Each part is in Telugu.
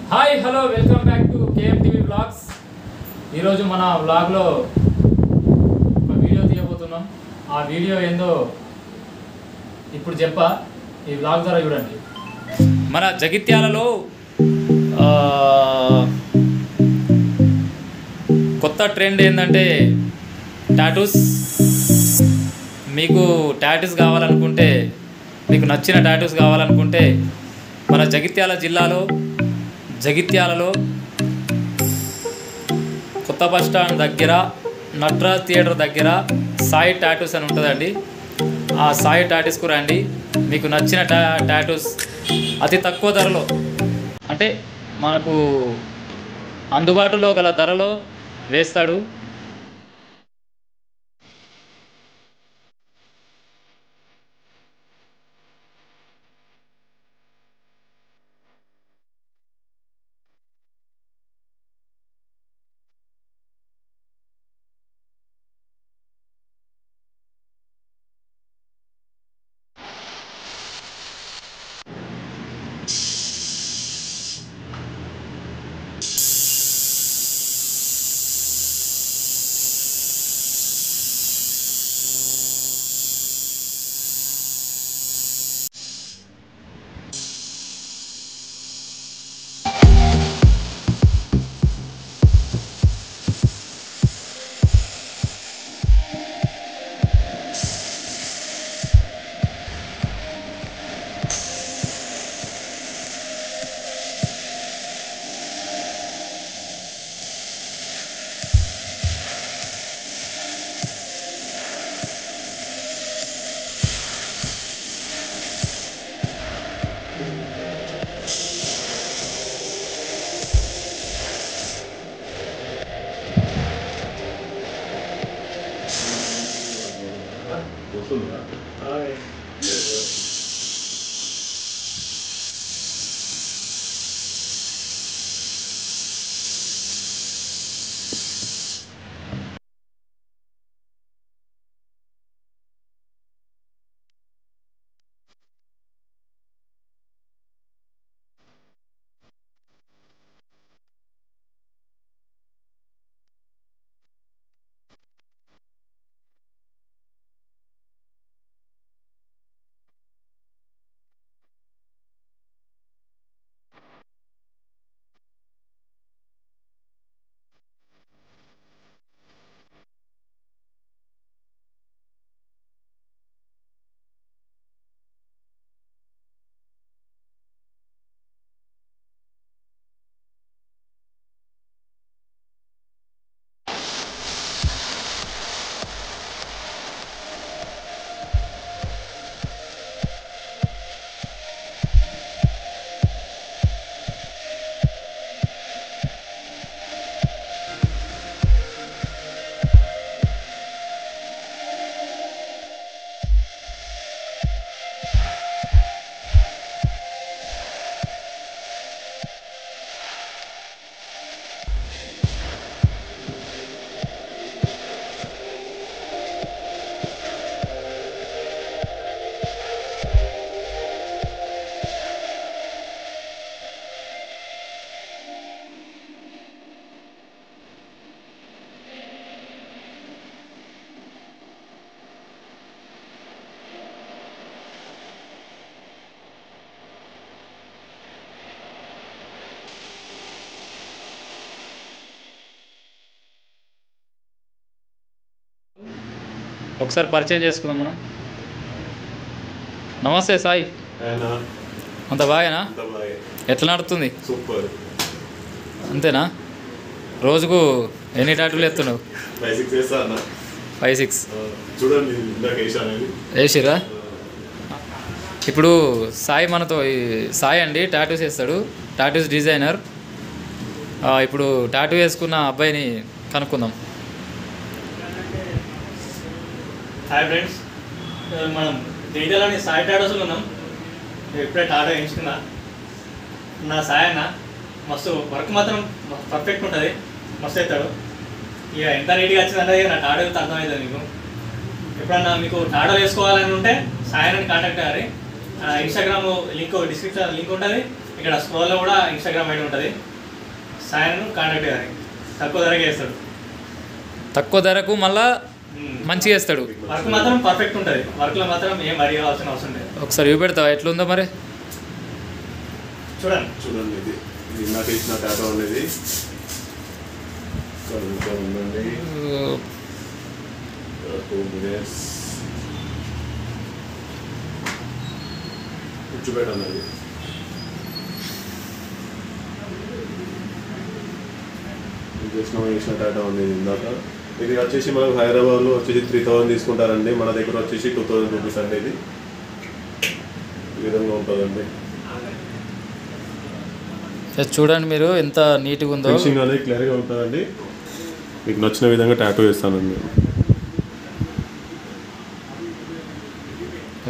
Hi hello welcome back to KMTV blogs. ఈరోజు మన బ్లాగ్లో ఒక వీడియో తీయబోతున్నాం. ఆ వీడియో ఏందో ఇప్పుడు ఈ బ్లాగ్ ద్వారా చూడండి. మన జగిత్యాలలో కొత్త ట్రెండ్ ఏంటంటే టాటూస్. మీకు టాటూస్ కావాలనుకుంటే, మీకు నచ్చిన టాటూస్ కావాలనుకుంటే మన జగిత్యాలలో కొత్త బస్ స్టాండ్ దగ్గర నటరాజ్ థియేటర్ దగ్గర సాయి టాటూస్ అని ఉంటుందండి. ఆ సాయి టాటూస్కు రండి. మీకు నచ్చిన టాటూస్ అతి తక్కువ ధరలో, అంటే మనకు అందుబాటులో గల ధరలో వేస్తాడు. ఒకసారి పరిచయం చేసుకుందాం మనం. నమస్తే సాయి. అంత బాగేనా? ఎట్లా నడుస్తుంది? సూపర్. అంతేనా? రోజుకు ఎన్ని టాటూలు ఎత్తున్నావు? 5-6 చూడండి. వేసిరా? ఇప్పుడు సాయి మనతో, సాయి అండి టాటూస్ వేస్తాడు, టాటూస్ డిజైనర్. ఇప్పుడు టాటూ వేసుకున్న అబ్బాయిని కనుక్కుందాం. హాయ్ ఫ్రెండ్స్, మనం జగిత్యాలని సాయి టాటూస్లో ఉన్నాం. ఇప్పుడే టాటూ వేయించుకున్నా. నా సాయి అన్న మస్తు వర్క్ మాత్రం పర్ఫెక్ట్ ఉంటుంది, మస్తు అవుతాడు. ఇక ఎంత నీట్గా వచ్చిందంటే నా టాటూ అర్థమవుతుంది మీకు. ఎప్పుడన్నా మీకు టాటూ వేసుకోవాలని ఉంటే సాయి అన్నని కాంటాక్ట్ అయ్యారు. ఇన్స్టాగ్రామ్ లింక్ డిస్క్రిప్షన్ లింక్ ఉంటుంది, ఇక్కడ స్క్రోల్లో కూడా ఇన్స్టాగ్రామ్ ఐడి ఉంటుంది, సాయను కాంటాక్ట్ కానీ తక్కువ ధరకే వేస్తాడు. తక్కువ ధరకు మళ్ళా మంచిగా వేస్తాడు. వర్క్ మాత్రం పర్ఫెక్ట్ ఉంటుంది, వర్క్లో మాత్రం ఏం వరి కావాల్సిన అవసరం లేదు. ఒకసారి చూపెడతావా ఎట్లుందో మరి? చూడండి ఇది ఇందాక ఇచ్చిన టాటో అనేది ఉందండి. 2 minutes కూర్చోబెట్టన్నది. ఇచ్చిన టాటో ఉంది ఇందాక. ఇది వచ్చేసి మనకు హైదరాబాద్లో వచ్చేసి 3000 తీసుకుంటారండి, మన దగ్గర వచ్చేసి 2000 రూపీస్ అండి. ఇది ఈ విధంగా ఉంటుందండి. చూడండి మీరు ఎంత నీట్గా ఉందో, ఫినిషింగ్ అనేది క్లియర్గా ఉంటుందండి. మీకు నచ్చిన విధంగా టాటూ వేస్తానండి.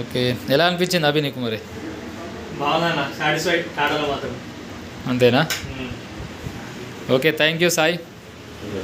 ఓకే, ఎలా అనిపించింది అభి నీకు మరి? బాగుందన్న, సాటిస్ఫైడ్ టాటాలో మాత్రం. అంతేనా? Okay, thank you Sai. Okay.